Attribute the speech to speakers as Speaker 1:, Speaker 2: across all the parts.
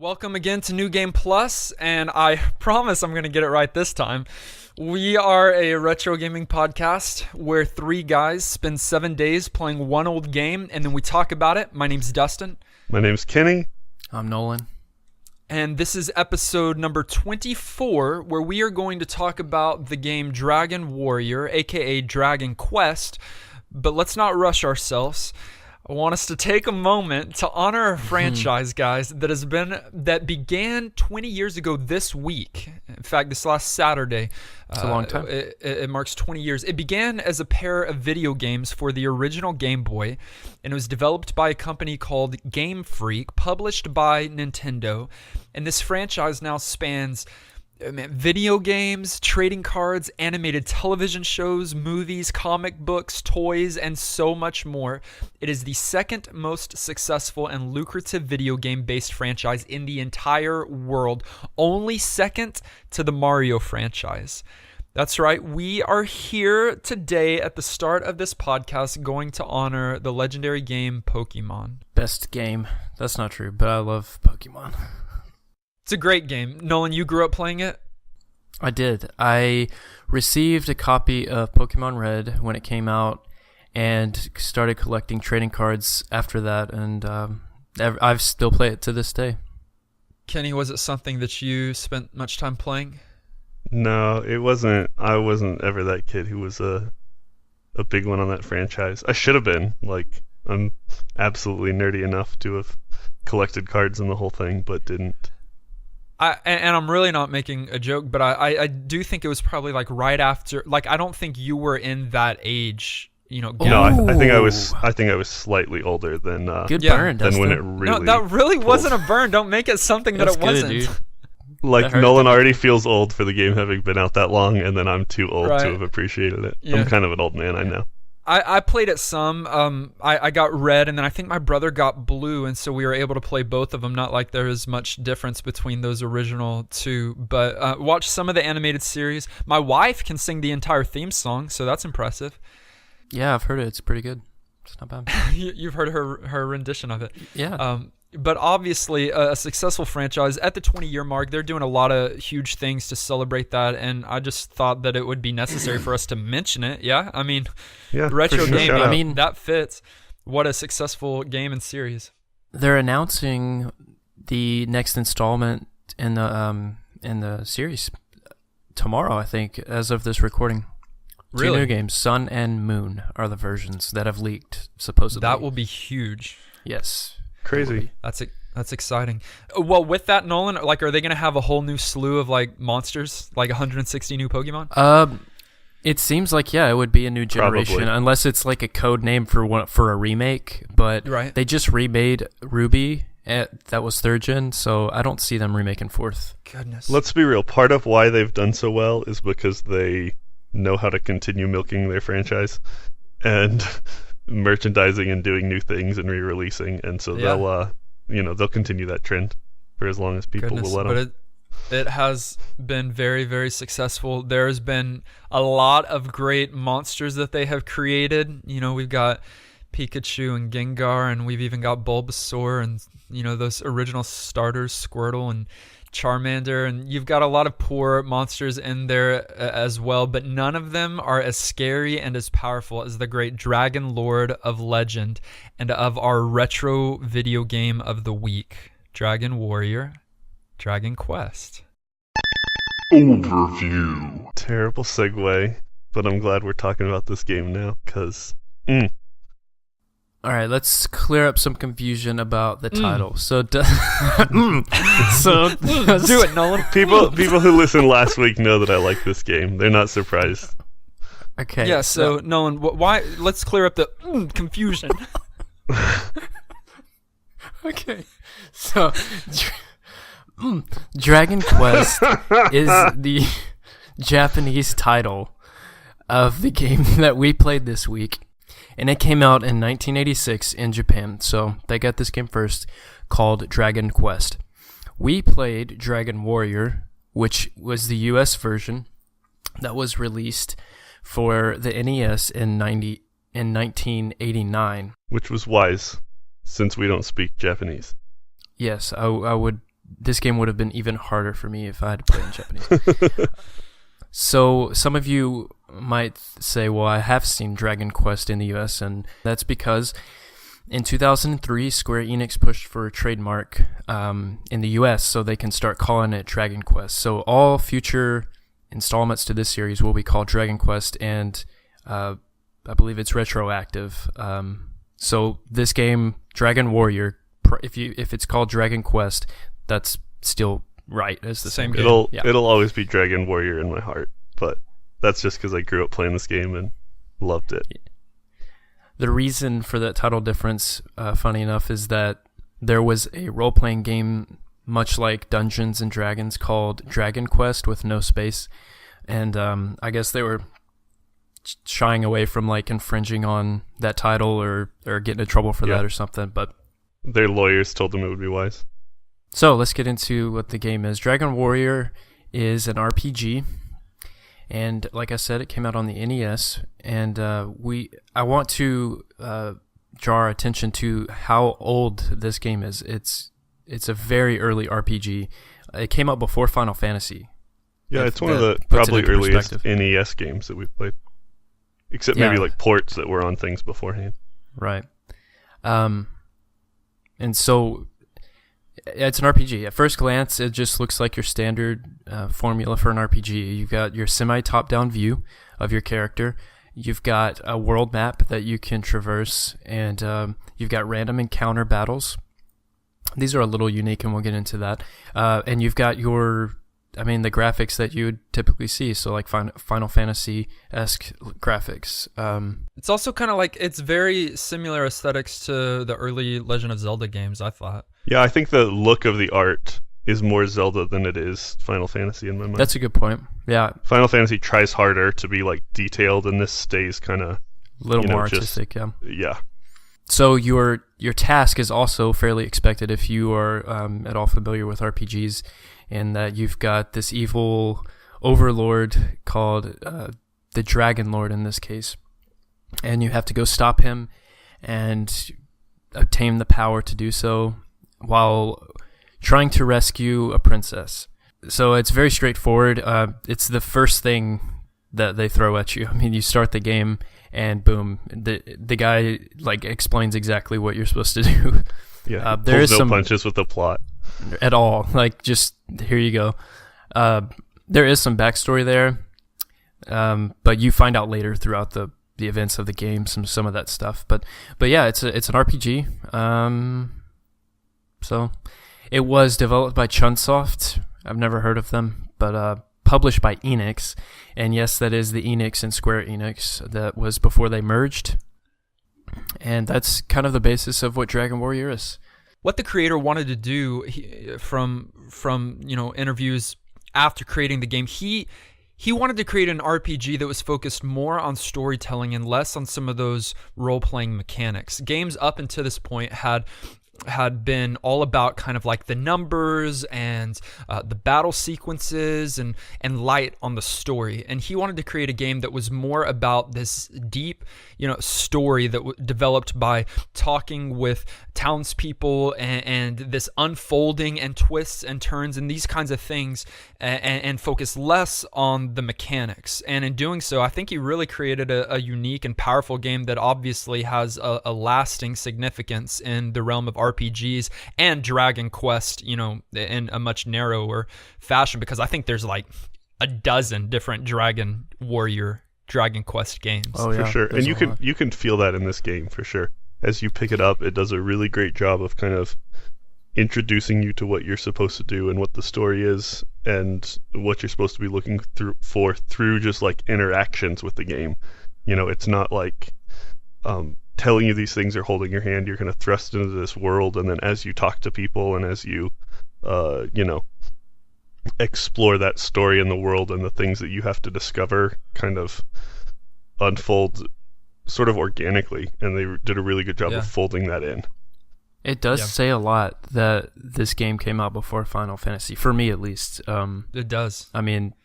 Speaker 1: Welcome again to New Game Plus, and I promise I'm going to get it right this time. We are a retro gaming podcast where three guys spend 7 days playing one old game, and then we talk about it. My name's Dustin.
Speaker 2: My name's Kenny.
Speaker 3: I'm Nolan.
Speaker 1: And this is episode number 24, where we are going to talk about the game Dragon Warrior, aka Dragon Quest. But let's not rush ourselves. I want us to take a moment to honor a franchise, guys, that began 20 years ago this week. In fact, this last Saturday.
Speaker 3: It's a long time.
Speaker 1: It marks 20 years. It began as a pair of video games for the original Game Boy, and it was developed by a company called Game Freak, published by Nintendo. And this franchise now spans video games, trading cards, animated television shows, movies, comic books, toys, and so much more. It is the second most successful and lucrative video game-based franchise in the entire world, only second to the Mario franchise. That's right, we are here today at the start of this podcast going to honor the legendary game Pokemon.
Speaker 3: Best game. That's not true, but I love Pokemon.
Speaker 1: It's a great game. Nolan, you grew up playing it?
Speaker 3: I did. I received a copy of Pokemon Red when it came out and started collecting trading cards after that, and I still play it to this day.
Speaker 1: Kenny, was it something that you spent much time playing?
Speaker 2: No, it wasn't. I wasn't ever that kid who was a big one on that franchise. I should have been. I'm absolutely nerdy enough to have collected cards and the whole thing, but didn't.
Speaker 1: And I'm really not making a joke, but I do think it was probably right after. I don't think you were in that age,
Speaker 2: No, I think I was slightly older than
Speaker 3: Good burn,
Speaker 2: than when
Speaker 3: Dustin.
Speaker 2: it really.
Speaker 1: No, that really wasn't a burn. Don't make it something that it wasn't.
Speaker 3: Dude.
Speaker 2: Nolan already feels old for the game having been out that long, and then I'm too old
Speaker 1: Right.
Speaker 2: to have appreciated it.
Speaker 1: Yeah.
Speaker 2: I'm kind of an old man, I know.
Speaker 1: I played it some. I got red, and then I think my brother got blue, and so we were able to play both of them. Not like there is much difference between those original two, but watch some of the animated series. My wife can sing the entire theme song, so that's impressive.
Speaker 3: Yeah, I've heard it. It's pretty good. It's not bad.
Speaker 1: You've heard her rendition of it.
Speaker 3: Yeah.
Speaker 1: But obviously, a successful franchise at the 20-year mark, they're doing a lot of huge things to celebrate that, and I just thought that it would be necessary for us to mention it. Yeah, I mean, retro
Speaker 2: for sure.
Speaker 1: gaming,
Speaker 2: Shout out.
Speaker 3: I mean,
Speaker 1: that fits. What a successful game and series.
Speaker 3: they're announcing the next installment in the series tomorrow, I think, as of this recording.
Speaker 1: Really?
Speaker 3: 2 new games, Sun and Moon, are the versions that have leaked, supposedly.
Speaker 1: That will be huge.
Speaker 3: Yes.
Speaker 2: Crazy.
Speaker 1: That's exciting. Well, with that, Nolan, are they going to have a whole new slew of monsters, 160 new Pokemon?
Speaker 3: It seems like, yeah, it would be a new generation,
Speaker 2: Probably.
Speaker 3: unless it's a code name for a remake. But
Speaker 1: Right.
Speaker 3: They just remade Ruby. That was 3rd gen, so I don't see them remaking 4th.
Speaker 1: Goodness.
Speaker 2: Let's be real. Part of why they've done so well is because they know how to continue milking their franchise and merchandising and doing new things and re-releasing, and so they'll continue that trend for as long as people will let them.
Speaker 1: But it has been very, very successful. There's been a lot of great monsters that they have created. We've got Pikachu and Gengar, and we've even got Bulbasaur, and those original starters, Squirtle and Charmander, and you've got a lot of poor monsters in there as well, but none of them are as scary and as powerful as the great Dragon Lord of Legend and of our retro video game of the week, Dragon Warrior, Dragon Quest.
Speaker 4: Overview.
Speaker 2: Terrible segue, but I'm glad we're talking about this game now, because
Speaker 3: All right, let's clear up some confusion about the title. So, do
Speaker 1: it, Nolan.
Speaker 2: people who listened last week know that I like this game. They're not surprised.
Speaker 3: Okay.
Speaker 1: Yeah, so Nolan, why? Let's clear up the confusion.
Speaker 3: Okay. So, Dragon Quest is the Japanese title of the game that we played this week. And it came out in 1986 in Japan, so they got this game first, called Dragon Quest. We played Dragon Warrior, which was the US version that was released for the NES in 1989.
Speaker 2: Which was wise, since we don't speak Japanese.
Speaker 3: Yes, I would this game would have been even harder for me if I had to play it in Japanese. So some of you might say, well, I have seen Dragon Quest in the US, and that's because in 2003, Square Enix pushed for a trademark in the US so they can start calling it Dragon Quest. So all future installments to this series will be called Dragon Quest, and I believe it's retroactive. So this game, Dragon Warrior, if it's called Dragon Quest, that's still right. It's the same game.
Speaker 2: It'll always be Dragon Warrior in my heart, but that's just because I grew up playing this game and loved it.
Speaker 3: The reason for that title difference, funny enough, is that there was a role-playing game much like Dungeons and Dragons called Dragon Quest with no space, and I guess they were shying away from like infringing on that title or getting in trouble for that or something, but
Speaker 2: their lawyers told them it would be wise.
Speaker 3: So let's get into what the game is. Dragon Warrior is an RPG, and like I said, it came out on the NES, and I want to draw our attention to how old this game is. It's a very early RPG. It came out before Final Fantasy.
Speaker 2: Yeah, it's one of the probably earliest NES games that we've played. Except maybe like ports that were on things beforehand.
Speaker 3: Right. And so it's an RPG. At first glance, it just looks like your standard formula for an RPG. You've got your semi-top-down view of your character. You've got a world map that you can traverse, and you've got random encounter battles. These are a little unique, and we'll get into that. And you've got the graphics that you would typically see, so like Final Fantasy-esque graphics.
Speaker 1: It's also kind of like, it's very similar aesthetics to the early Legend of Zelda games, I thought.
Speaker 2: Yeah, I think the look of the art is more Zelda than it is Final Fantasy in my mind.
Speaker 3: That's a good point. Yeah.
Speaker 2: Final Fantasy tries harder to be like detailed, and this stays kind of
Speaker 3: a little more artistic,
Speaker 2: Yeah.
Speaker 3: So your task is also fairly expected if you are at all familiar with RPGs, in that you've got this evil overlord called the Dragon Lord in this case, and you have to go stop him and obtain the power to do so while trying to rescue a princess. So it's very straightforward. It's the first thing that they throw at you. I mean, you start the game and boom, the guy like explains exactly what you're supposed to do.
Speaker 2: Yeah, there is no punches with the plot
Speaker 3: at all. Like, just here you go. There is some backstory there, but you find out later throughout the events of the game some of that stuff. But yeah, it's an RPG. So it was developed by Chunsoft. I've never heard of them, but published by Enix. And yes, that is the Enix and Square Enix that was before they merged. And that's kind of the basis of what Dragon Warrior is.
Speaker 1: What the creator wanted to do from interviews after creating the game, he wanted to create an RPG that was focused more on storytelling and less on some of those role-playing mechanics. Games up until this point had been all about kind of like the numbers and the battle sequences and light on the story. And he wanted to create a game that was more about this deep, story that developed by talking with townspeople and this unfolding and twists and turns and these kinds of things, and focus less on the mechanics. And in doing so, I think he really created a unique and powerful game that obviously has a lasting significance in the realm of RPGs and Dragon Quest, in a much narrower fashion, because I think there's like a dozen different Dragon Quest games.
Speaker 2: Oh yeah, for sure. And you can feel that in this game for sure. As you pick it up, it does a really great job of kind of introducing you to what you're supposed to do and what the story is and what you're supposed to be looking through just like interactions with the game. It's not like telling you these things or holding your hand. You're kind of thrust into this world, and then as you talk to people and as you explore that story in the world and the things that you have to discover kind of unfold sort of organically, and they did a really good job of folding that in.
Speaker 3: It does say a lot that this game came out before Final Fantasy, for me at least.
Speaker 1: It does.
Speaker 3: I mean,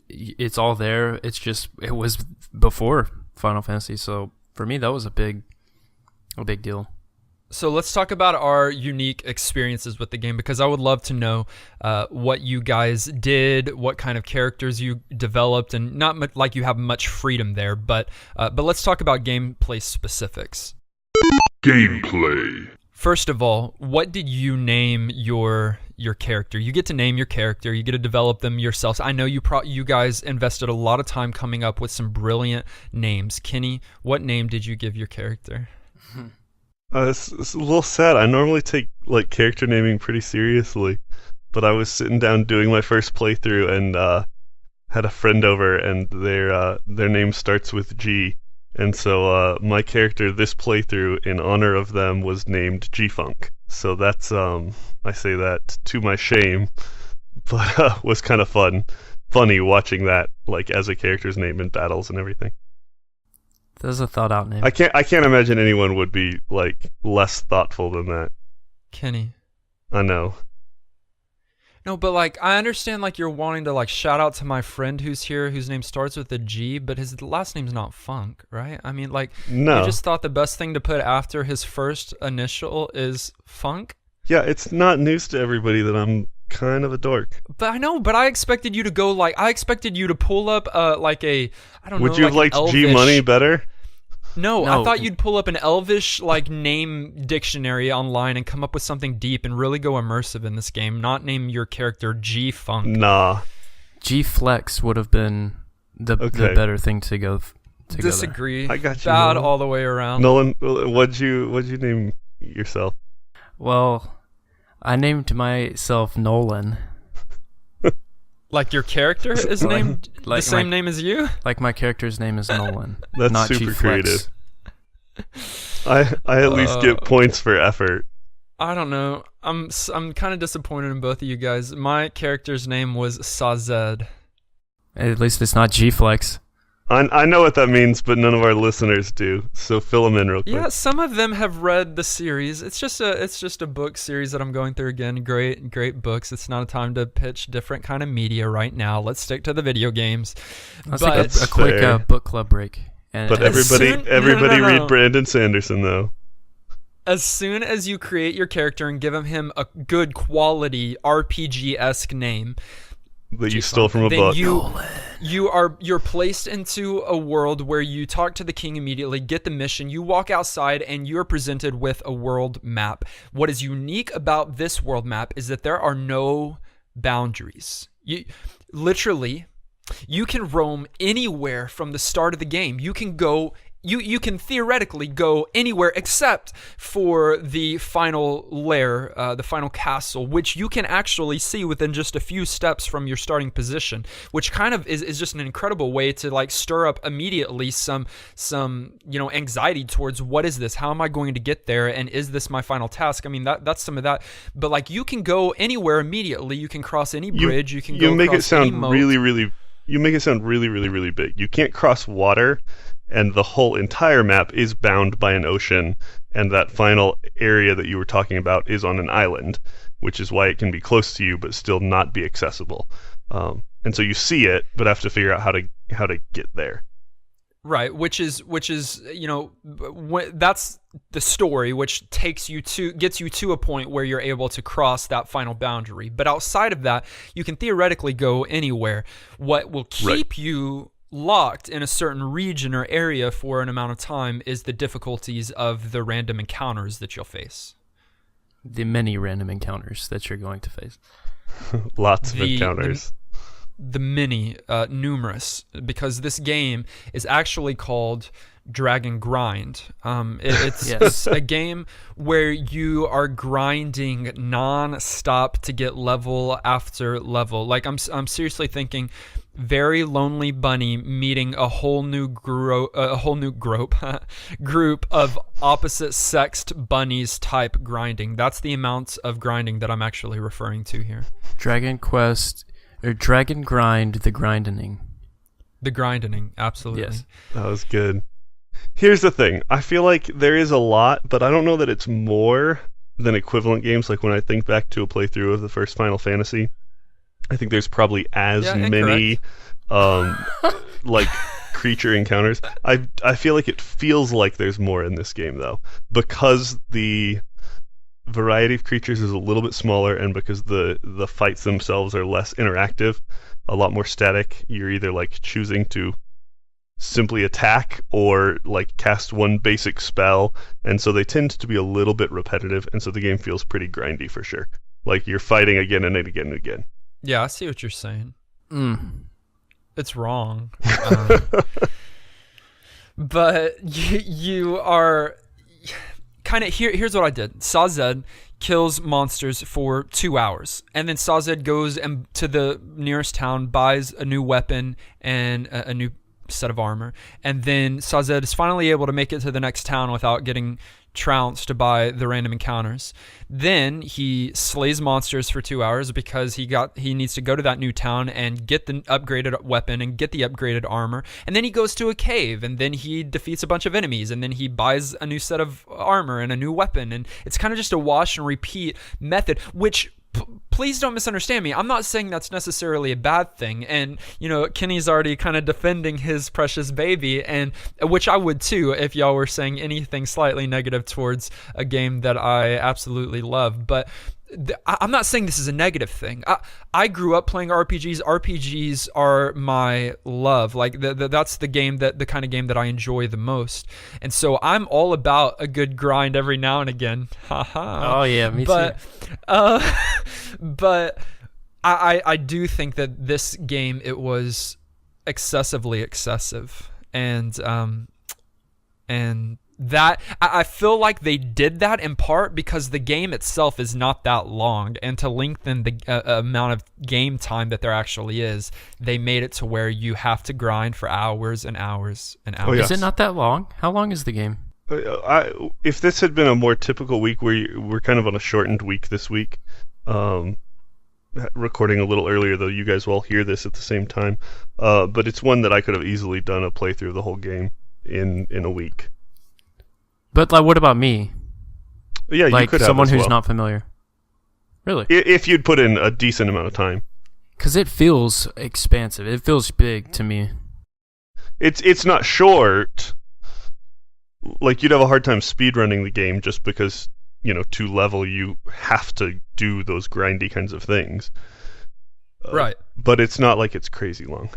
Speaker 3: it's all there. It's just, it was before Final Fantasy, so for me that was a big deal.
Speaker 1: So let's talk about our unique experiences with the game, because I would love to know what you guys did, what kind of characters you developed, and not like you have much freedom there, but let's talk about gameplay specifics.
Speaker 4: Gameplay.
Speaker 1: First of all, what did you name your character? You get to name your character. You get to develop them yourselves. I know you guys invested a lot of time coming up with some brilliant names. Kenny, what name did you give your character?
Speaker 2: It's a little sad. I normally take like character naming pretty seriously, but I was sitting down doing my first playthrough and had a friend over, and their name starts with G, and so my character this playthrough in honor of them was named Gfunk. So that's I say that to my shame, but was kind of funny watching that like as a character's name in battles and everything.
Speaker 3: That's a thought out name.
Speaker 2: I can't imagine anyone would be like less thoughtful than that.
Speaker 1: Kenny.
Speaker 2: I know.
Speaker 1: No, but like I understand like you're wanting to like shout out to my friend who's here whose name starts with a G, but his last name's not Funk, right? I mean, like
Speaker 2: no.
Speaker 1: You just thought the best thing to put after his first initial is Funk?
Speaker 2: Yeah, it's not news to everybody that I'm kind of a dork.
Speaker 1: But I know, but I expected you to go like I expected you to pull up like a I don't know.
Speaker 2: Would you have liked
Speaker 1: Elvish...
Speaker 2: G Money better?
Speaker 1: No, I thought you'd pull up an Elvish like name dictionary online and come up with something deep and really go immersive in this game, not name your character G-Funk.
Speaker 2: Nah.
Speaker 3: G-Flex would have been the better thing to go
Speaker 1: Disagree.
Speaker 2: I got you.
Speaker 1: Bad
Speaker 2: Nolan.
Speaker 1: all the way around.
Speaker 2: Nolan, what'd you name yourself?
Speaker 3: Well, I named myself Nolan.
Speaker 1: Like your character is named the same name as you?
Speaker 3: Like my character's name is Nolan.
Speaker 2: That's
Speaker 3: not
Speaker 2: super
Speaker 3: G-Flex.
Speaker 2: creative. I at least get points for effort.
Speaker 1: I don't know. I'm kind of disappointed in both of you guys. My character's name was Sazed.
Speaker 3: At least it's not G-Flex.
Speaker 2: I know what that means, but none of our listeners do. So fill them in real quick.
Speaker 1: Yeah, some of them have read the series. It's just a book series that I'm going through again. Great books. It's not a time to pitch different kind of media right now. Let's stick to the video games.
Speaker 3: Let's take a quick book club break.
Speaker 2: But everybody read Brandon Sanderson though.
Speaker 1: As soon as you create your character and give him a good quality RPG-esque name
Speaker 2: that you stole from a book,
Speaker 1: you're placed into a world where you talk to the king immediately, get the mission, you walk outside, and you're presented with a world map. What is unique about this world map is that there are no boundaries. You can roam anywhere from the start of the game. You can go. You can theoretically go anywhere except for the final lair, the final castle, which you can actually see within just a few steps from your starting position, which kind of is just an incredible way to like stir up immediately some anxiety towards what is this? How am I going to get there? And is this my final task? I mean, that's some of that. But like you can go anywhere immediately. You can cross any bridge. You can go across any moat.
Speaker 2: You make it sound really, really, really big. You can't cross water. And the whole entire map is bound by an ocean, and that final area that you were talking about is on an island, which is why it can be close to you but still not be accessible. And so you see it, but have to figure out how to get there.
Speaker 1: Right, which is that's the story, which gets you to a point where you're able to cross that final boundary. But outside of that, you can theoretically go anywhere. What will keep you locked in a certain region or area for an amount of time is the difficulties of the random encounters that you'll face.
Speaker 3: The many random encounters that you're going to face.
Speaker 2: Lots of encounters.
Speaker 1: The many, numerous, because this game is actually called Dragon Grind. It's a game where you are grinding non-stop to get level after level. Like I'm seriously thinking, very lonely bunny meeting a whole new group of opposite sexed bunnies type grinding. That's the amount of grinding that I'm actually referring to here.
Speaker 3: Dragon Quest or Dragon Grind, the grinding.
Speaker 1: The grinding, absolutely.
Speaker 3: Yes.
Speaker 2: That was good. Here's the thing. I feel like there is a lot, but I don't know that it's more than equivalent games. Like when I think back to a playthrough of the first Final Fantasy, I think there's probably as many like creature encounters. I feel like it feels like there's more in this game though, because the variety of creatures is a little bit smaller, and because the fights themselves are less interactive, a lot more static. You're either like choosing to simply attack or like cast one basic spell, and so they tend to be a little bit repetitive, and so the game feels pretty grindy for sure. Like you're fighting again and again and again.
Speaker 1: Yeah, I see what you're saying. It's wrong. But you are kind of here's what I did. Sazed kills monsters for 2 hours, and then Sazed goes to the nearest town, buys a new weapon and a new set of armor, and then Sazed is finally able to make it to the next town without getting trounced by the random encounters. Then he slays monsters for 2 hours because he needs to go to that new town and get the upgraded weapon and get the upgraded armor, and then he goes to a cave, and then he defeats a bunch of enemies, and then he buys a new set of armor and a new weapon, and it's kind of just a wash and repeat method, which please don't misunderstand me. I'm not saying that's necessarily a bad thing. And, Kenny's already kind of defending his precious baby, and which I would too if y'all were saying anything slightly negative towards a game that I absolutely love. But I'm not saying this is a negative thing. I grew up playing RPGs. RPGs are my love. Like that's the kind of game that I enjoy the most. And so I'm all about a good grind every now and again.
Speaker 3: Oh yeah, me
Speaker 1: too. But I do think that this game, it was excessively excessive, and that I feel like they did that in part because the game itself is not that long, and to lengthen the amount of game time that there actually is, they made it to where you have to grind for hours and hours and hours.
Speaker 2: Oh, yes.
Speaker 3: Is it not that long? How long is the game?
Speaker 2: If this had been a more typical week, where we're kind of on a shortened week this week, recording a little earlier, though you guys will all hear this at the same time, but it's one that I could have easily done a playthrough of the whole game in a week.
Speaker 3: But like, what about me?
Speaker 2: Yeah,
Speaker 3: like
Speaker 2: you could have
Speaker 3: someone
Speaker 2: as
Speaker 3: who's
Speaker 2: well.
Speaker 3: not familiar. Really?
Speaker 2: If you'd put in a decent amount of time.
Speaker 3: Because it feels expansive. It feels big to me.
Speaker 2: It's not short. Like, you'd have a hard time speedrunning the game just because, to level you have to do those grindy kinds of things.
Speaker 1: Right.
Speaker 2: But it's not like it's crazy long.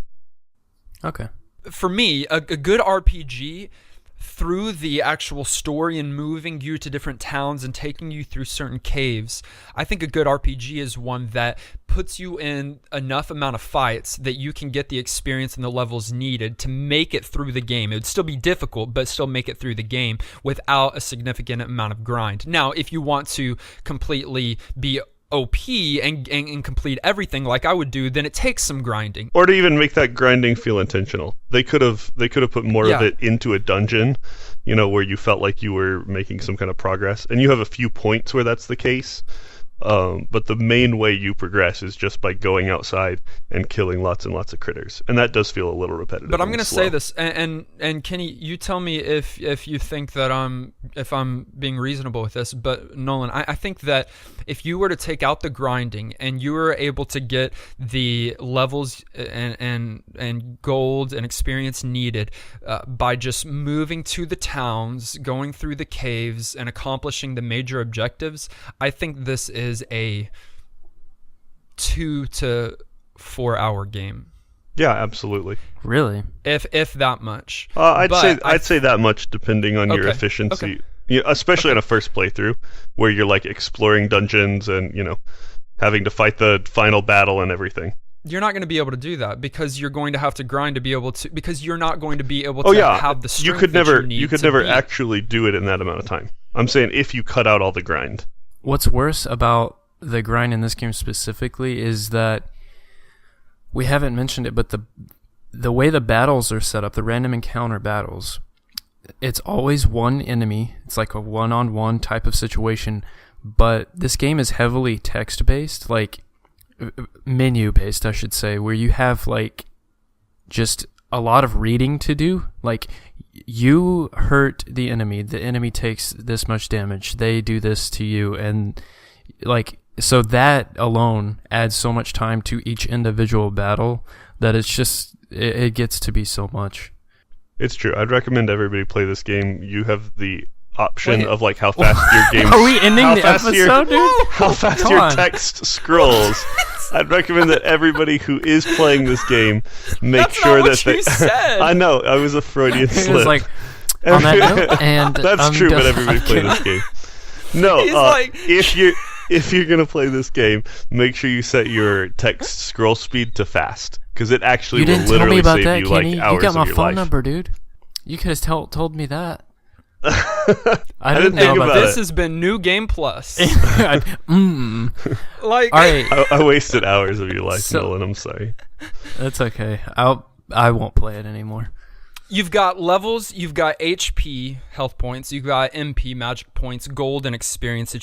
Speaker 3: Okay.
Speaker 1: For me, a good RPG, through the actual story and moving you to different towns and taking you through certain caves, I think a good RPG is one that puts you in enough amount of fights that you can get the experience and the levels needed to make it through the game. It would still be difficult, but still make it through the game without a significant amount of grind. Now, if you want to completely be OP and complete everything like I would do, then it takes some grinding.
Speaker 2: Or to even make that grinding feel intentional. They could have put more of it into a dungeon, where you felt like you were making some kind of progress. And you have a few points where that's the case. But the main way you progress is just by going outside and killing lots and lots of critters, and that does feel a little repetitive.
Speaker 1: But I'm going to say this, and Kenny, you tell me if you think that if I'm being reasonable with this. But Nolan, I think that if you were to take out the grinding and you were able to get the levels and gold and experience needed by just moving to the towns, going through the caves, and accomplishing the major objectives, I think this is a 2 to 4 hour game.
Speaker 2: Yeah, absolutely.
Speaker 3: Really?
Speaker 1: If that much.
Speaker 2: I'd say that much, depending on your efficiency.
Speaker 1: Okay.
Speaker 2: Yeah, especially on a first playthrough, where you're like exploring dungeons and having to fight the final battle and everything.
Speaker 1: You're not going to be able to do that because you're going to have to grind to be able to. Because you're not going to be able to have the strength
Speaker 2: you could never actually do it in that amount of time. I'm saying if you cut out all the grind.
Speaker 3: What's worse about the grind in this game specifically is that we haven't mentioned it, but the way the battles are set up, the random encounter battles, it's always one enemy. It's like a one-on-one type of situation, but this game is heavily text-based, like menu-based, I should say, where you have like just a lot of reading to do. Like, you hurt the enemy takes this much damage, they do this to you, and like, so that alone adds so much time to each individual battle that it's just, it gets to be so much.
Speaker 2: It's true. I'd recommend everybody play this game. You have the option
Speaker 1: Wait.
Speaker 2: of like how fast your game.
Speaker 3: Are we ending
Speaker 2: how
Speaker 3: the
Speaker 2: fast
Speaker 3: episode, dude?
Speaker 2: How fast
Speaker 3: Come
Speaker 2: your
Speaker 3: on.
Speaker 2: text scrolls. I'd recommend that everybody who is playing this game make
Speaker 1: That's
Speaker 2: sure
Speaker 1: not
Speaker 2: that
Speaker 1: what
Speaker 2: they.
Speaker 1: you said.
Speaker 2: I know. I was a Freudian
Speaker 3: It
Speaker 2: slip.
Speaker 3: was like, on that note, and
Speaker 2: That's
Speaker 3: I'm
Speaker 2: true, but
Speaker 3: done.
Speaker 2: everybody play this game. No,
Speaker 1: He's like-
Speaker 2: if you're gonna play this game, make sure you set your text scroll speed to fast, because it actually
Speaker 3: You
Speaker 2: will
Speaker 3: didn't tell me
Speaker 2: literally
Speaker 3: about
Speaker 2: save
Speaker 3: that,
Speaker 2: you
Speaker 3: Kenny.
Speaker 2: like hours
Speaker 3: You got my
Speaker 2: of your
Speaker 3: phone
Speaker 2: life.
Speaker 3: number, dude. You could have told me that.
Speaker 2: I
Speaker 3: didn't
Speaker 2: didn't
Speaker 3: know
Speaker 2: think
Speaker 3: about
Speaker 2: about
Speaker 1: This
Speaker 2: it.
Speaker 1: has been New Game Plus.
Speaker 3: All
Speaker 1: Like,
Speaker 3: right,
Speaker 2: I wasted hours of your life,
Speaker 3: So-
Speaker 2: Nolan. I'm sorry.
Speaker 3: that's okay. I won't play it anymore.
Speaker 1: you've got levels, you've got HP health points, you've got MP magic points, gold and experience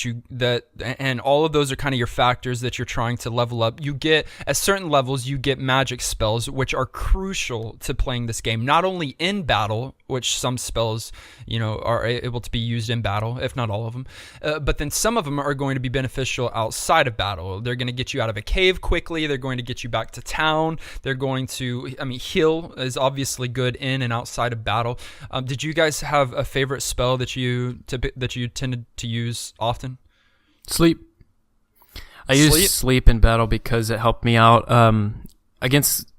Speaker 1: and all of those are kind of your factors that you're trying to level up. You get at certain levels you get magic spells which are crucial to playing this game, not only in battle, which some spells, are able to be used in battle, if not all of them, but then some of them are going to be beneficial outside of battle. They're going to get you out of a cave quickly, they're going to get you back to town, they're going to, heal is obviously good in and outside of battle. Did you guys have a favorite spell that you tended to use often?
Speaker 3: Sleep. I used sleep in battle because it helped me out against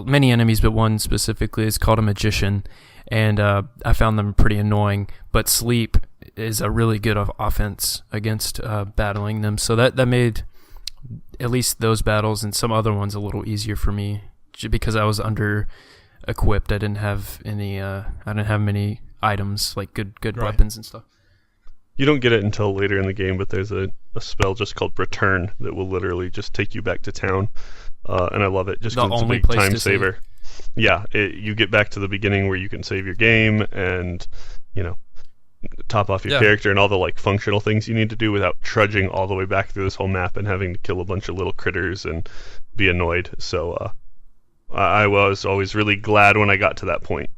Speaker 3: many enemies, but one specifically is called a magician, and I found them pretty annoying. But sleep is a really good offense against battling them, so that made at least those battles and some other ones a little easier for me, because I was under equipped. I didn't have any. I didn't have many items like good
Speaker 1: Right.
Speaker 3: weapons and stuff.
Speaker 2: You don't get it until later in the game, but there's a spell just called Return that will literally just take you back to town, and I love it just
Speaker 3: The
Speaker 2: because it's a
Speaker 3: only
Speaker 2: big
Speaker 3: place
Speaker 2: time
Speaker 3: to save.
Speaker 2: saver. Yeah, you get back to the beginning where you can save your game and top off your
Speaker 1: Yeah.
Speaker 2: character and all the like functional things you need to do without trudging all the way back through this whole map and having to kill a bunch of little critters and be annoyed. So I was always really glad when I got to that point.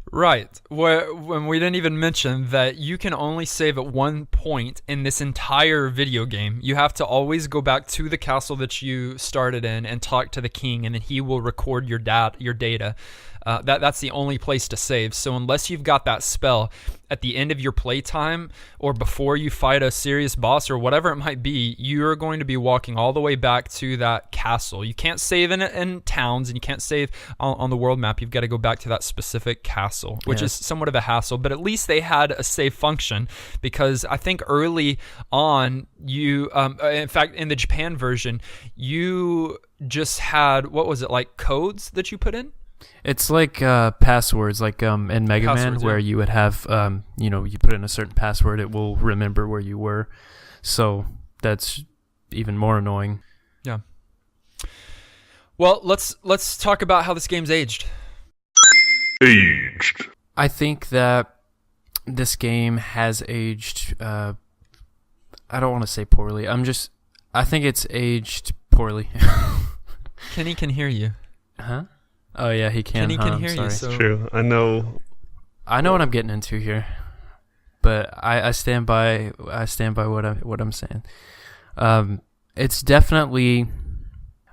Speaker 1: Right. When we didn't even mention that you can only save at one point in this entire video game. You have to always go back to the castle that you started in and talk to the king, and then he will record your data. That's the only place to save. So unless you've got that spell at the end of your playtime or before you fight a serious boss or whatever it might be, you're going to be walking all the way back to that castle. You can't save in towns, and you can't save on the world map. You've got to go back to that specific castle, which is somewhat of a hassle, but at least they had a save function, because I think early on you, in fact, in the Japan version, you just had, what was it, like codes that you put in?
Speaker 3: It's like passwords, like in Mega Man,
Speaker 1: Passwords,
Speaker 3: where
Speaker 1: yeah.
Speaker 3: you would have, you put in a certain password, it will remember where you were. So that's even more annoying.
Speaker 1: Yeah. Well, let's talk about how this game's aged.
Speaker 4: Aged.
Speaker 3: I think that this game has aged, I don't want to say poorly. I think it's aged poorly.
Speaker 1: Kenny can hear you.
Speaker 3: Huh? Oh yeah, he can.
Speaker 1: Kenny can
Speaker 3: I'm
Speaker 1: hear
Speaker 3: sorry.
Speaker 1: you. So
Speaker 2: True. I know.
Speaker 3: I know what I'm getting into here, but I stand by what I'm saying. It's definitely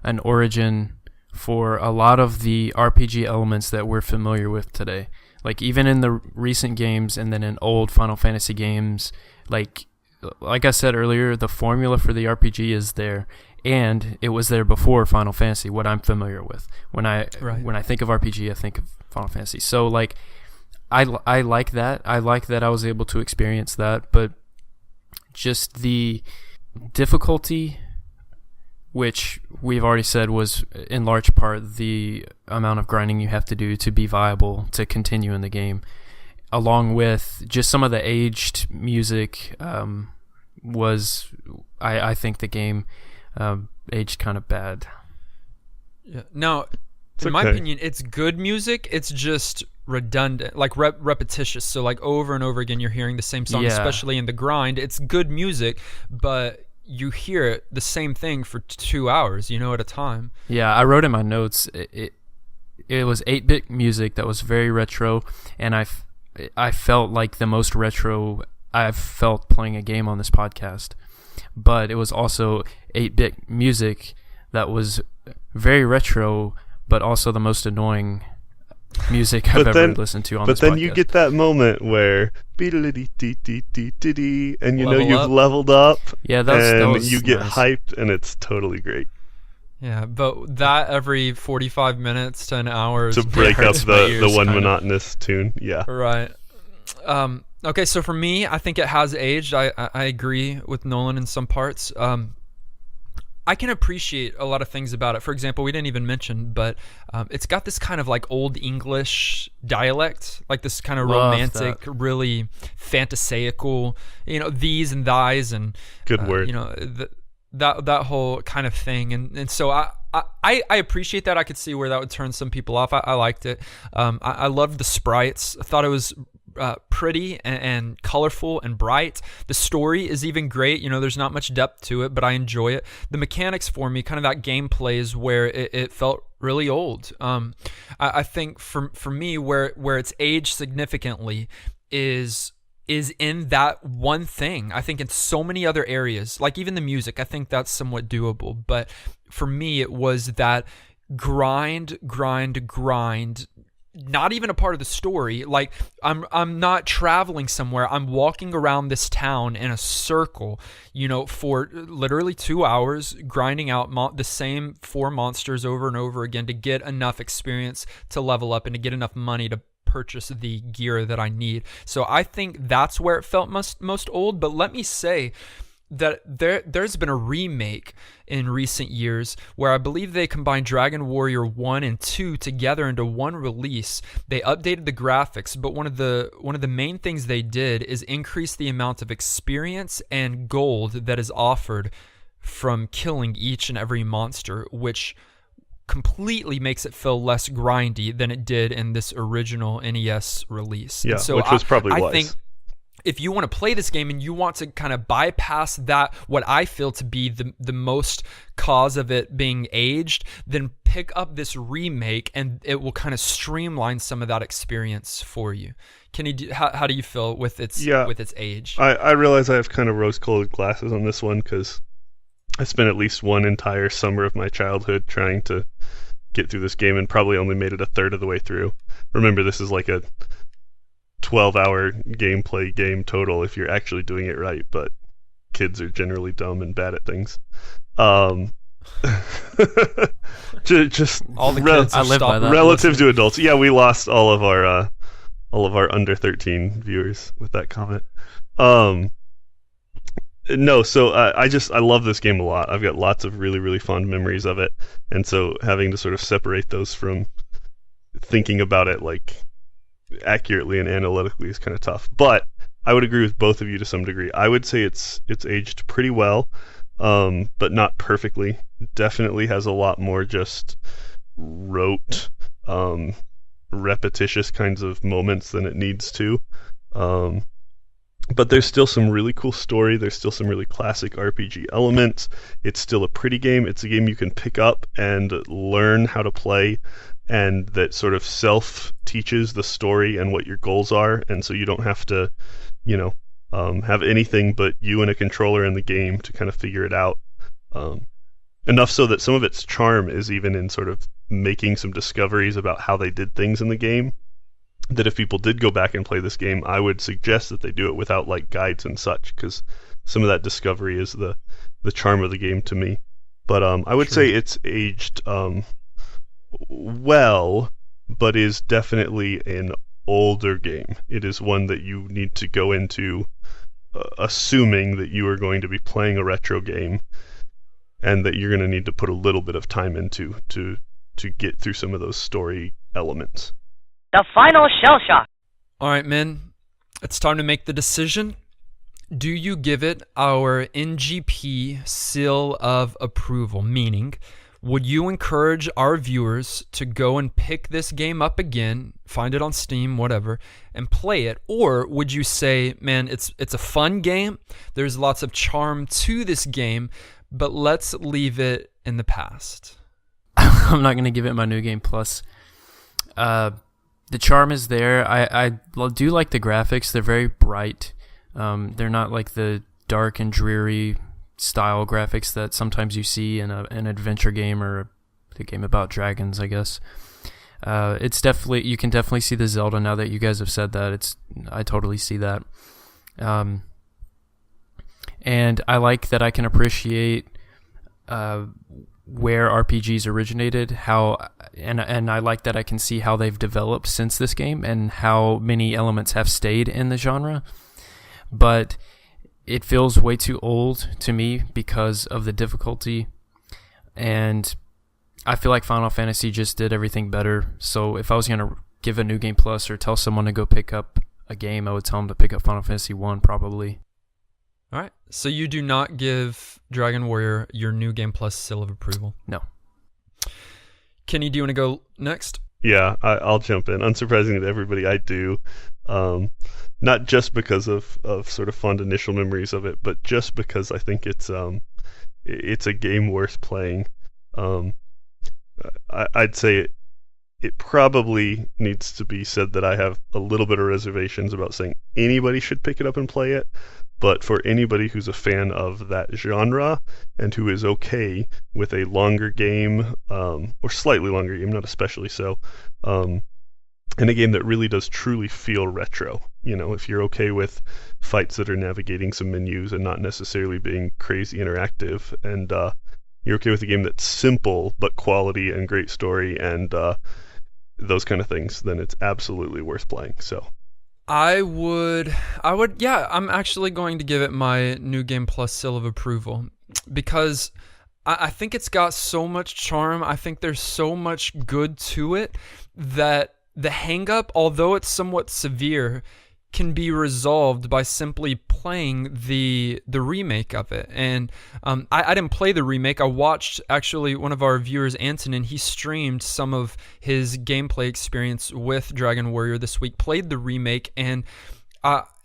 Speaker 3: an origin for a lot of the RPG elements that we're familiar with today. Like even in the recent games, and then in old Final Fantasy games, like I said earlier, the formula for the RPG is there. And it was there before Final Fantasy, what I'm familiar with. When I think of RPG, I think of Final Fantasy. So like, I like that. I like that I was able to experience that. But just the difficulty, which we've already said was in large part the amount of grinding you have to do to be viable to continue in the game, along with just some of the aged music, I think the game aged kind of bad.
Speaker 1: yeah. No,
Speaker 2: It's
Speaker 1: in my
Speaker 2: okay.
Speaker 1: opinion, it's good music. It's just redundant, like repetitious. So like over and over again, you're hearing the same song,
Speaker 3: Yeah.
Speaker 1: especially in the grind. It's good music, but you hear it the same thing for 2 hours, at a time.
Speaker 3: Yeah, I wrote in my notes, it was 8-bit music that was very retro, and I felt like the most retro I've felt playing a game on this podcast. But it was also 8-bit music that was very retro, but also the most annoying music I've ever listened to on this podcast.
Speaker 2: But then you get that moment where beedle-dee-dee-dee-dee-dee, and you know you've leveled up, that was you get hyped, and it's totally great.
Speaker 1: Yeah, but that every 45 minutes to an hour
Speaker 2: to break up the one monotonous tune. Yeah.
Speaker 1: Right. Okay, so for me, I think it has aged. I agree with Nolan in some parts. I can appreciate a lot of things about it. For example, we didn't even mention, but it's got this kind of like old English dialect, like this kind of romantic, really fantasaical, these and thys and
Speaker 2: good word.
Speaker 1: That whole kind of thing, and so I appreciate that. I could see where that would turn some people off. I liked it. I loved the sprites. I thought it was pretty and colorful and bright. The story is even great. There's not much depth to it, but I enjoy it. The mechanics for me, kind of that gameplay, is where it felt really old. I think for me, where it's aged significantly is in that one thing. I think in so many other areas, like even the music, I think that's somewhat doable. But for me, it was that grind, not even a part of the story. Like I'm not traveling somewhere. I'm walking around this town in a circle, for literally 2 hours, grinding out the same 4 monsters over and over again to get enough experience to level up and to get enough money to purchase the gear that I need. So I think that's where it felt most old. But let me say that there's been a remake in recent years where I believe they combined Dragon Warrior 1 and 2 together into one release. They updated the graphics, but one of the main things they did is increase the amount of experience and gold that is offered from killing each and every monster, which completely makes it feel less grindy than it did in this original NES release.
Speaker 2: Yeah, so which was probably wise.
Speaker 1: I think if you want to play this game and you want to kind of bypass that, what I feel to be the most cause of it being aged, then pick up this remake and it will kind of streamline some of that experience for you. Kenny, how do you feel with its age?
Speaker 2: I realize I have kind of rose-colored glasses on this one because I spent at least one entire summer of my childhood trying to get through this game and probably only made it a third of the way through. Remember, this is like a 12-hour gameplay game total if you're actually doing it right, but kids are generally dumb and bad at things. Just
Speaker 1: all the kids
Speaker 3: I live by that.
Speaker 2: Relative to adults. Yeah, we lost all of our under 13 viewers with that comment. No, so I love this game a lot. I've got lots of really, really fond memories of it, and so having to sort of separate those from thinking about it like accurately and analytically is kind of tough. But I would agree with both of you to some degree. I would say it's aged pretty well, but not perfectly. Definitely has a lot more just rote, repetitious kinds of moments than it needs to. But there's still some really cool story. There's still some really classic RPG elements. It's still a pretty game. It's a game you can pick up and learn how to play, and that sort of self-teaches the story and what your goals are, and so you don't have to, have anything but you and a controller in the game to kind of figure it out. Enough so that some of its charm is even in sort of making some discoveries about how they did things in the game, that if people did go back and play this game, I would suggest that they do it without like guides and such, because some of that discovery is the charm of the game to me. But I would say it's aged well, but is definitely an older game. It is one that you need to go into assuming that you are going to be playing a retro game, and that you're going to need to put a little bit of time into to get through some of those story elements.
Speaker 5: The final shell shock.
Speaker 1: All right, men, it's time to make the decision. Do you give it our NGP seal of approval? Meaning, would you encourage our viewers to go and pick this game up again, find it on Steam, whatever, and play it? Or would you say, man, it's a fun game, there's lots of charm to this game, but let's leave it in the past?
Speaker 3: I'm not going to give it my New Game Plus. The charm is there. I do like the graphics. They're very bright. They're not like the dark and dreary style graphics that sometimes you see in an adventure game or a game about dragons, I guess. It's definitely, you can definitely see the Zelda now that you guys have said that. I totally see that. And I like that I can appreciate where RPGs originated, and I like that I can see how they've developed since this game and how many elements have stayed in the genre. But it feels way too old to me because of the difficulty, and I feel like Final Fantasy just did everything better. So if I was going to give a New Game Plus or tell someone to go pick up a game, I would tell them to pick up Final Fantasy 1 probably.
Speaker 1: All right. So you do not give Dragon Warrior your New Game Plus seal of approval?
Speaker 3: No.
Speaker 1: Kenny, do you want to go next?
Speaker 2: Yeah, I'll jump in. Unsurprisingly to everybody, I do. Not just because of sort of fond initial memories of it, but just because I think it's a game worth playing. I'd say it probably needs to be said that I have a little bit of reservations about saying anybody should pick it up and play it. But for anybody who's a fan of that genre and who is okay with a longer game, or slightly longer game, not especially so, and a game that really does truly feel retro. You know, if you're okay with fights that are navigating some menus and not necessarily being crazy interactive, and you're okay with a game that's simple but quality and great story and those kind of things, then it's absolutely worth playing. So.
Speaker 1: I would, yeah, I'm actually going to give it my New Game Plus seal of approval because I think it's got so much charm. I think there's so much good to it that the hang-up, although it's somewhat severe, can be resolved by simply playing the remake of it. And I didn't play the remake. I watched, actually, one of our viewers, Antonin, he streamed some of his gameplay experience with Dragon Warrior this week, played the remake, and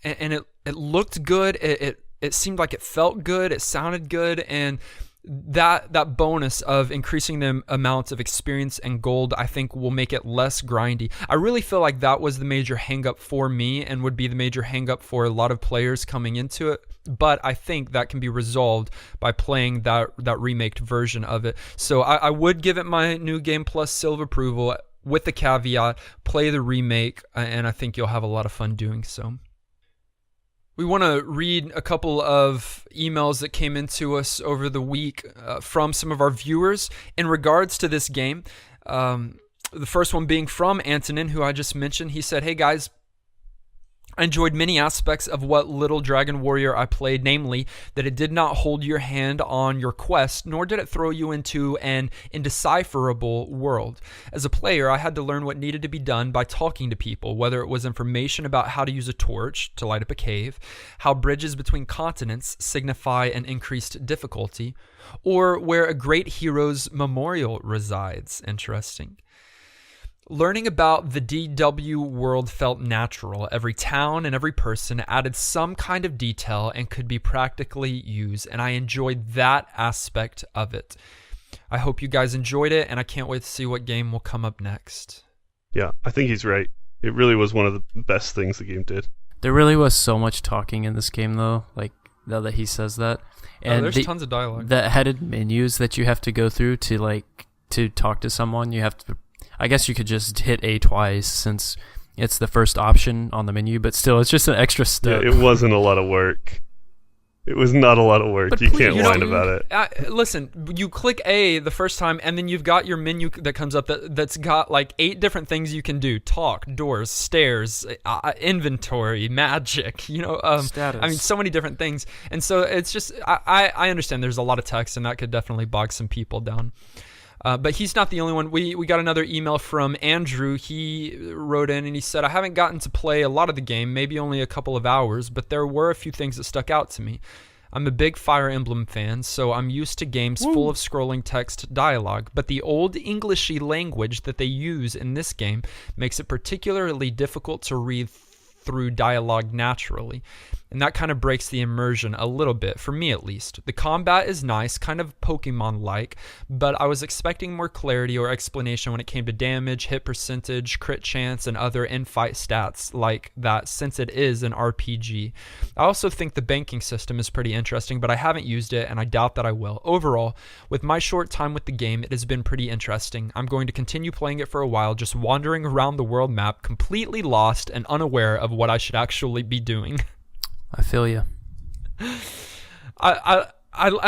Speaker 1: it looked good. It seemed like it felt good. It sounded good, and that bonus of increasing the amount of experience and gold, I think, will make it less grindy. I really feel like that was the major hang-up for me and would be the major hang-up for a lot of players coming into it. But I think that can be resolved by playing that remaked version of it. So I would give it my New Game Plus seal of approval with the caveat, play the remake, and I think you'll have a lot of fun doing so. We want to read a couple of emails that came into us over the week from some of our viewers in regards to this game. The first one being from Antonin, who I just mentioned. He said, "Hey guys, I enjoyed many aspects of what little Dragon Warrior I played, namely that it did not hold your hand on your quest, nor did it throw you into an indecipherable world. As a player, I had to learn what needed to be done by talking to people, whether it was information about how to use a torch to light up a cave, how bridges between continents signify an increased difficulty, or where a great hero's memorial resides." Interesting. Learning about the DW world felt natural. Every town and every person added some kind of detail and could be practically used, and I enjoyed that aspect of it. I hope you guys enjoyed it, and I can't wait to see what game will come up next.
Speaker 2: Yeah, I think he's right. It really was one of the best things the game did.
Speaker 3: There really was so much talking in this game, though, like, now that he says that. And
Speaker 1: there's tons of dialogue.
Speaker 3: The headed menus that you have to go through to talk to someone, you have to... I guess you could just hit A twice since it's the first option on the menu, but still, it's just an extra step.
Speaker 2: Yeah, it wasn't a lot of work. It was not a lot of work.
Speaker 1: But
Speaker 2: you can't whine about it.
Speaker 1: Listen, you click A the first time, and then you've got your menu that comes up that's got like 8 different things you can do: talk, doors, stairs, inventory, magic.
Speaker 3: Status.
Speaker 1: I mean, so many different things. And so it's just, I understand there's a lot of text, and that could definitely bog some people down. But he's not the only one. We got another email from Andrew. He wrote in and he said, "I haven't gotten to play a lot of the game, maybe only a couple of hours, but there were a few things that stuck out to me. I'm a big Fire Emblem fan, so I'm used to games full of scrolling text dialogue, but the old Englishy language that they use in this game makes it particularly difficult to read through dialogue naturally. and that kind of breaks the immersion a little bit, for me at least. The combat is nice, kind of Pokemon-like, but I was expecting more clarity or explanation when it came to damage, hit percentage, crit chance, and other in-fight stats like that, since it is an RPG. I also think the banking system is pretty interesting, but I haven't used it, and I doubt that I will. Overall, with my short time with the game, it has been pretty interesting. I'm going to continue playing it for a while, just wandering around the world map, completely lost and unaware of what I should actually be doing.
Speaker 3: I feel you.
Speaker 1: I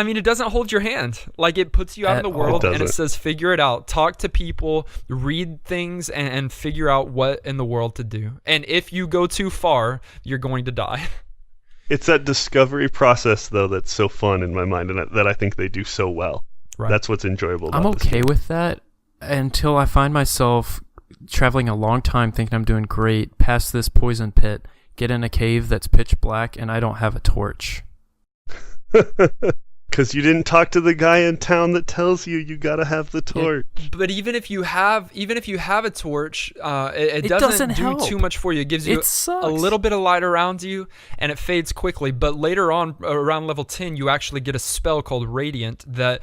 Speaker 1: mean, it doesn't hold your hand. Like, it puts you out in the world and it says figure it out. Talk to people, read things, and figure out what in the world to do. And if you go too far, you're going to die.
Speaker 2: It's that discovery process, though, that's so fun in my mind, and that I think they do so well.
Speaker 1: Right.
Speaker 2: That's what's enjoyable about
Speaker 3: I'm
Speaker 2: this
Speaker 3: okay
Speaker 2: game.
Speaker 3: with that until I find myself traveling a long time thinking I'm doing great, past this poison pit, get in a cave that's pitch black, and I don't have a torch.
Speaker 2: Because you didn't talk to the guy in town that tells you gotta have the torch.
Speaker 1: But even if you have a torch, it
Speaker 3: doesn't
Speaker 1: do
Speaker 3: help.
Speaker 1: too much for you. It gives you a little bit of light around you, and it fades quickly. But later on, around level 10, you actually get a spell called Radiant that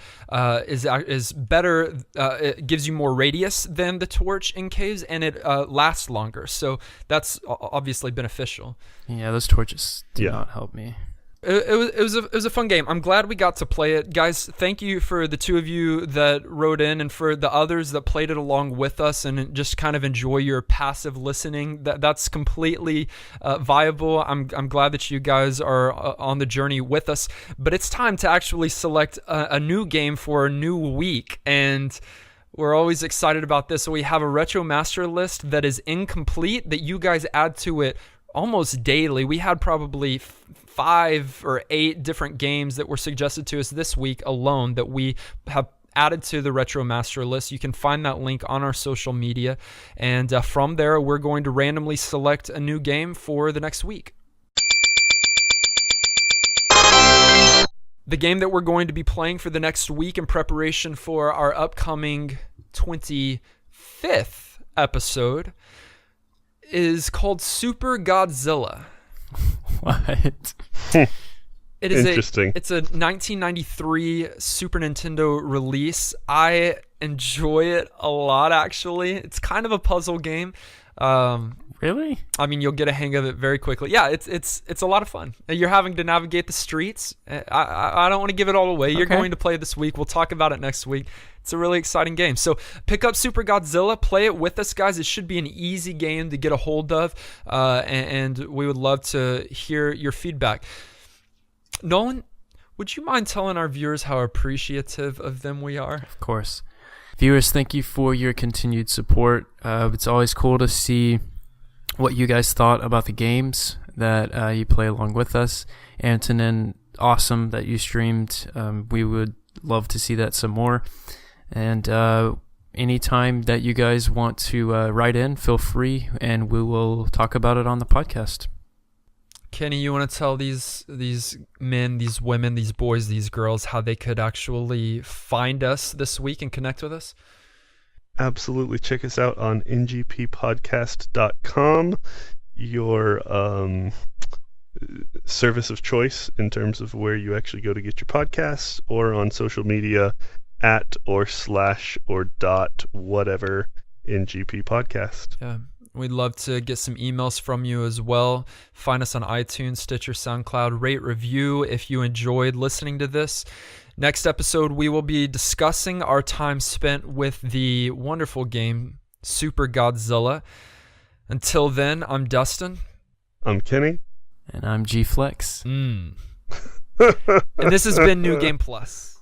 Speaker 1: is better. It gives you more radius than the torch in caves, and it lasts longer. So that's obviously beneficial.
Speaker 3: Yeah, those torches do not help me.
Speaker 1: It was a fun game. I'm glad we got to play it. Guys, thank you for the two of you that wrote in, and for the others that played it along with us and just kind of enjoy your passive listening. That's completely viable. I'm glad that you guys are on the journey with us. But it's time to actually select a new game for a new week, and we're always excited about this. So we have a Retro Master list that is incomplete that you guys add to it almost daily. We had probably 5 or 8 different games that were suggested to us this week alone that we have added to the Retro Master list. You can find that link on our social media, and from there we're going to randomly select a new game for the next week. The game that we're going to be playing for the next week in preparation for our upcoming 25th episode is called Super Godzilla.
Speaker 3: What?
Speaker 1: It is
Speaker 2: Interesting.
Speaker 1: It's a 1993 Super Nintendo release. I enjoy it a lot, actually. It's kind of a puzzle game.
Speaker 3: Really?
Speaker 1: I mean, you'll get a hang of it very quickly. Yeah, it's a lot of fun. You're having to navigate the streets. I don't want to give it all away. You're going to play this week. We'll talk about it next week. It's a really exciting game. So pick up Super Godzilla. Play it with us, guys. It should be an easy game to get a hold of, and we would love to hear your feedback. Nolan, would you mind telling our viewers how appreciative of them we are?
Speaker 3: Of course. Viewers, thank you for your continued support. It's always cool to see what you guys thought about the games that you play along with us. Antonin, awesome that you streamed. We would love to see that some more. And anytime that you guys want to write in, feel free, and we will talk about it on the podcast.
Speaker 1: Kenny, you want to tell these men, these women, these boys, these girls how they could actually find us this week and connect with us?
Speaker 2: Absolutely. Check us out on ngppodcast.com, your service of choice in terms of where you actually go to get your podcasts, or on social media at or slash or dot whatever ngp podcast.
Speaker 1: Yeah. We'd love to get some emails from you as well. Find us on iTunes, Stitcher, SoundCloud. Rate, review if you enjoyed listening to this. Next episode, we will be discussing our time spent with the wonderful game Super Godzilla. Until then, I'm Dustin.
Speaker 2: I'm Kenny.
Speaker 3: And I'm Gflex.
Speaker 1: And this has been New Game Plus.